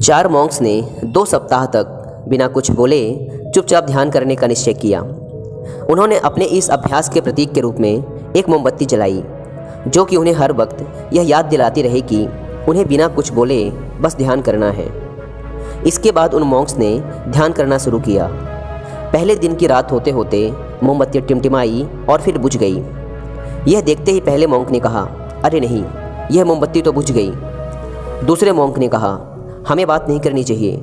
4 Monks ने 2 सप्ताह तक बिना कुछ बोले चुपचाप ध्यान करने का निश्चय किया। उन्होंने अपने इस अभ्यास के प्रतीक के रूप में एक मोमबत्ती जलाई, जो कि उन्हें हर वक्त यह याद दिलाती रहे कि उन्हें बिना कुछ बोले बस ध्यान करना है। इसके बाद उन मॉन्क्स ने ध्यान करना शुरू किया। पहले दिन की रात होते होते मोमबत्ती टिमटिमाई और फिर बुझ गई। यह देखते ही पहले मॉन्क ने कहा, अरे नहीं, यह मोमबत्ती तो बुझ गई। दूसरे मॉन्क ने कहा, हमें बात नहीं करनी चाहिए,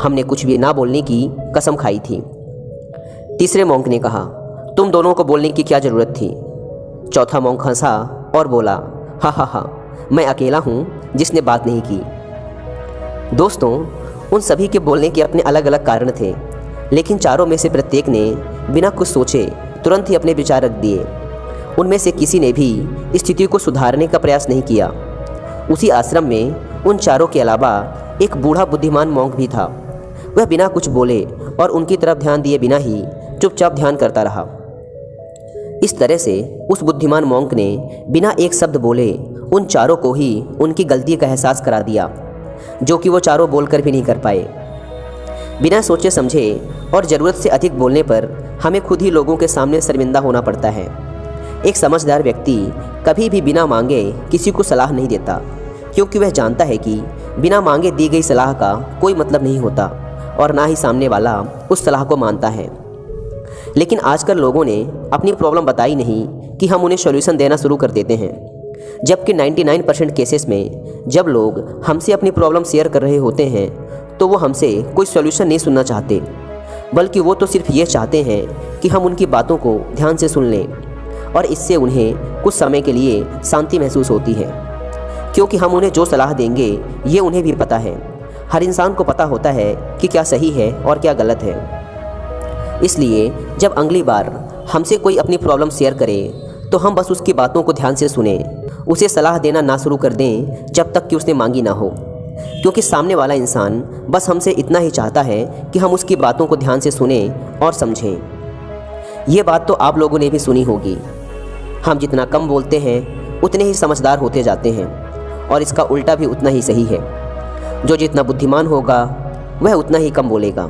हमने कुछ भी ना बोलने की कसम खाई थी। तीसरे मॉन्क ने कहा, तुम दोनों को बोलने की क्या ज़रूरत थी। चौथा मॉन्क हंसा और बोला, हा हा हा, मैं अकेला हूँ जिसने बात नहीं की। दोस्तों, उन सभी के बोलने के अपने अलग अलग कारण थे, लेकिन चारों में से प्रत्येक ने बिना कुछ सोचे तुरंत ही अपने विचार रख दिए। उनमें से किसी ने भी स्थिति को सुधारने का प्रयास नहीं किया। उसी आश्रम में उन चारों के अलावा एक बूढ़ा बुद्धिमान मॉन्क भी था। वह बिना कुछ बोले और उनकी तरफ ध्यान दिए बिना ही चुपचाप ध्यान करता रहा। इस तरह से उस बुद्धिमान मॉन्क ने बिना एक शब्द बोले उन चारों को ही उनकी गलती का एहसास करा दिया, जो कि वो चारों बोलकर भी नहीं कर पाए। बिना सोचे समझे और ज़रूरत से अधिक बोलने पर हमें खुद ही लोगों के सामने शर्मिंदा होना पड़ता है। एक समझदार व्यक्ति कभी भी बिना मांगे किसी को सलाह नहीं देता, क्योंकि वह जानता है कि बिना मांगे दी गई सलाह का कोई मतलब नहीं होता और ना ही सामने वाला उस सलाह को मानता है। लेकिन आजकल लोगों ने अपनी प्रॉब्लम बताई नहीं कि हम उन्हें सॉल्यूशन देना शुरू कर देते हैं, जबकि 99% केसेस में जब लोग हमसे अपनी प्रॉब्लम शेयर कर रहे होते हैं तो वो हमसे कोई सॉल्यूशन नहीं सुनना चाहते, बल्कि वो तो सिर्फ ये चाहते हैं कि हम उनकी बातों को ध्यान से सुन लें, और इससे उन्हें कुछ समय के लिए शांति महसूस होती है, क्योंकि हम उन्हें जो सलाह देंगे ये उन्हें भी पता है। हर इंसान को पता होता है कि क्या सही है और क्या गलत है। इसलिए जब अगली बार हमसे कोई अपनी प्रॉब्लम शेयर करे तो हम बस उसकी बातों को ध्यान से सुने, उसे सलाह देना ना शुरू कर दें जब तक कि उसने मांगी ना हो, क्योंकि सामने वाला इंसान बस हमसे इतना ही चाहता है कि हम उसकी बातों को ध्यान से सुने और समझें। ये बात तो आप लोगों ने भी सुनी होगी, हम जितना कम बोलते हैं उतने ही समझदार होते जाते हैं, और इसका उल्टा भी उतना ही सही है। जो जितना बुद्धिमान होगा वह उतना ही कम बोलेगा।